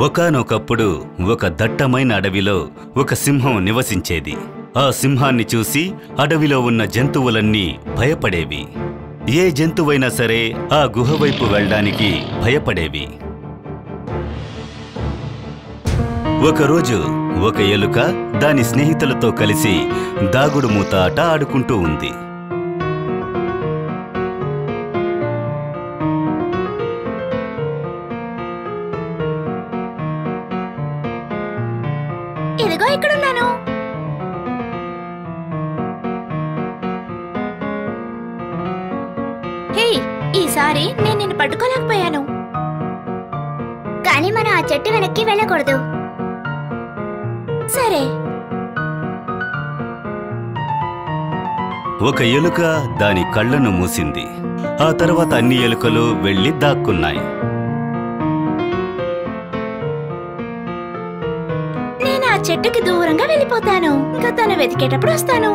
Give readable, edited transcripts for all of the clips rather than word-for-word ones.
ఒకానొకప్పుడు ఒక దట్టమైన అడవిలో ఒక సింహం నివసించేది. ఆ సింహాన్ని చూసి అడవిలో ఉన్న జంతువులన్నీ భయపడేవి. ఏ జంతువైనా సరే ఆ గుహ వైపు వెళ్ళడానికి భయపడేవి. ఒకరోజు ఒక ఎలుక దాని స్నేహితులతో కలిసి దాగుడుమూత ఆట ఆడుకుంటూ ఉంది. ఇదిగో ఇక్కడున్నాను. హే, ఈసారి నేను నిన్ను పట్టుకోలేకపోయాను. కానీ మనం ఆ చెట్టు వెనక్కి వెళ్ళకూడదు. సరే. ఒక ఎలుక దాని కళ్ళను మూసింది. ఆ తర్వాత అన్ని ఎలుకలు వెళ్లి దాక్కున్నాయి. నేను ఆ చెట్టుకి దూరంగా వెళ్ళిపోతాను. ఇంకా తను వెతికేటప్పుడు వస్తాను.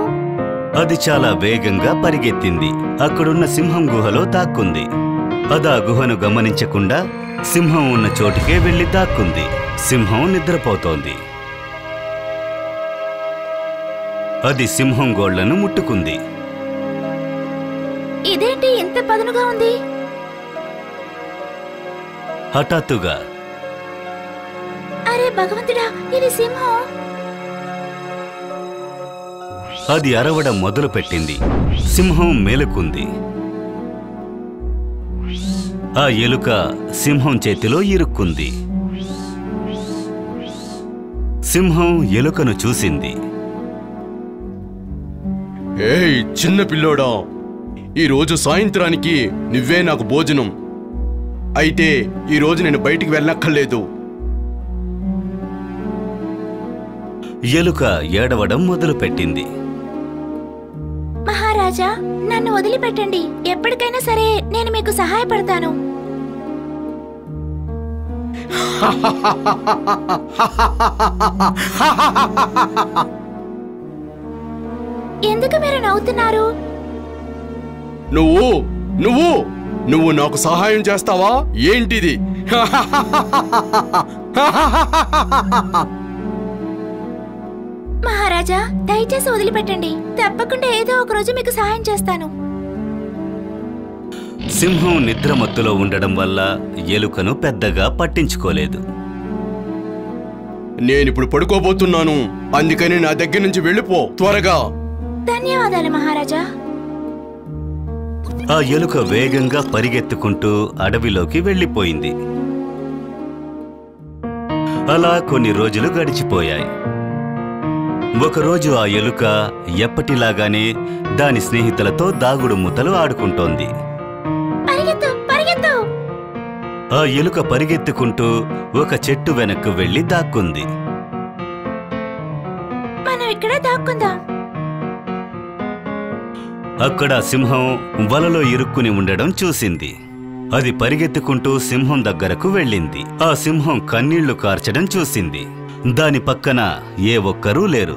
అది చాలా వేగంగా పరిగెత్తింది. అక్కడున్న సింహం గుహలో దాక్కుంది. అది ఆ గుహను గమనించకుండా సింహం ఉన్న చోటుకే వెళ్లి దాక్కుంది. సింహం నిద్రపోతోంది. అది సింహం గోళ్లను ముట్టుకుంది. ఇదేంటి ఇంత పదునుగా ఉంది? హఠాత్తుగా అరే భగవంతుడా, ఇది సింహం. అది అరవడం మొదలుపెట్టింది. సింహం మేలుకుంది. ఆ ఎలుక సింహం చేతిలో ఇరుక్కుంది. సింహం ఎలుకను చూసింది. ఏయ్ చిన్న పిల్లోడా, ఈరోజు సాయంత్రానికి నువ్వే నాకు భోజనం. అయితే ఈరోజు నేను బయటికి వెళ్ళక్కర్లేదు. ఎలుక ఏడవడం మొదలుపెట్టింది. మహారాజా, నన్ను వదిలిపెట్టండి. ఎప్పటికైనా సరే నేను మీకు సహాయపడతాను. ఎందుకు మీరు నవ్వుతున్నారు? నువ్వు నువ్వు నువ్వు నాకు సహాయం చేస్తావా ఏంటిది? మహారాజా, దయచేసి వదిలిపెట్టండి. తప్పకుండా ఏదో ఒక రోజు మీకు సహాయం చేస్తాను. సింహం నిద్రమత్తులో ఉండడం వల్ల ఎలుకను పెద్దగా పట్టించుకోలేదు. నేనిప్పుడు పడుకోబోతున్నాను, అందుకని నా దగ్గర నుంచి వెళ్ళిపో త్వరగా. ధన్యవాదాలు మహారాజా. ఆ ఎలుక వేగంగా పరిగెత్తుకుంటూ అడవిలోకి వెళ్ళిపోయింది. అలా కొన్ని రోజులు గడిచిపోయాయి. ఒకరోజు ఆ ఎలుక ఎప్పటిలాగానే దాని స్నేహితులతో దాగుడు మూతలు ఆడుకుంటోంది. పరిగెత్తు, పరిగెత్తు. ఆ ఎలుక పరిగెత్తుకుంటూ ఒక చెట్టు వెనక్కు వెళ్లి దాక్కుంది. మనం ఇక్కడ దాక్కుందాం. అక్కడ సింహం వలలో ఇరుక్కుని ఉండడం చూసింది. అది పరిగెత్తుకుంటూ సింహం దగ్గరకు వెళ్ళింది. ఆ సింహం కన్నీళ్లు కార్చడం చూసింది. దాని పక్కన ఏ ఒక్కరూ లేరు.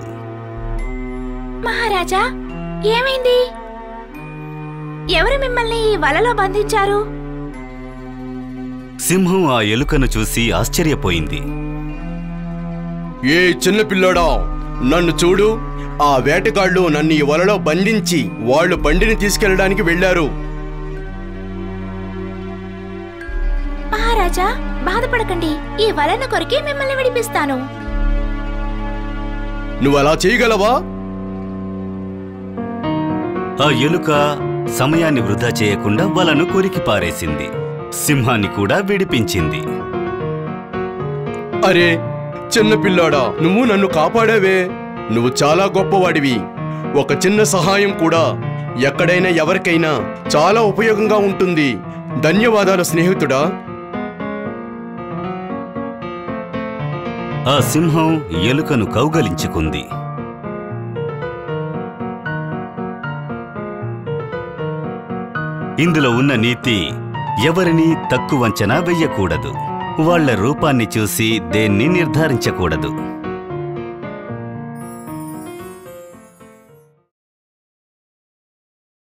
మహారాజా, ఏమైంది? ఎవరు మిమ్మల్ని ఈ వలలో బంధించారు? సింహం ఆ ఎలుకను చూసి ఆశ్చర్యపోయింది. ఏ చిన్న పిల్లోడా, నన్ను చూడు. ఆ వేటగాళ్లు నన్ను ఈ వలలో బంధించి వాళ్ళు బండిని తీసుకెళ్లడానికి వెళ్లారు. మహారాజా, బాధపడకండి. ఈ వలను కొరికి మిమ్మల్ని విడిపిస్తాను. నువ్వు అలా చేయగలవా? ఆ ఎలుక సమయాన్ని వృధా చేయకుండా వలను కొరికి పారేసింది. సింహాన్ని కూడా విడిపించింది. అరే చిన్న పిల్లాడా, నువ్వు నన్ను కాపాడావే. నువ్వు చాలా గొప్పవాడివి. ఒక చిన్న సహాయం కూడా ఎక్కడైనా ఎవరికైనా చాలా ఉపయోగంగా ఉంటుంది. ధన్యవాదాలు స్నేహితుడా. ఆ సింహం ఎలుకను కౌగలించుకుంది. ఇందులో ఉన్న నీతి ఎవరినీ తక్కువంచనా వెయ్యకూడదు. వాళ్ళ రూపాన్ని చూసి దేన్ని నిర్ధారించకూడదు.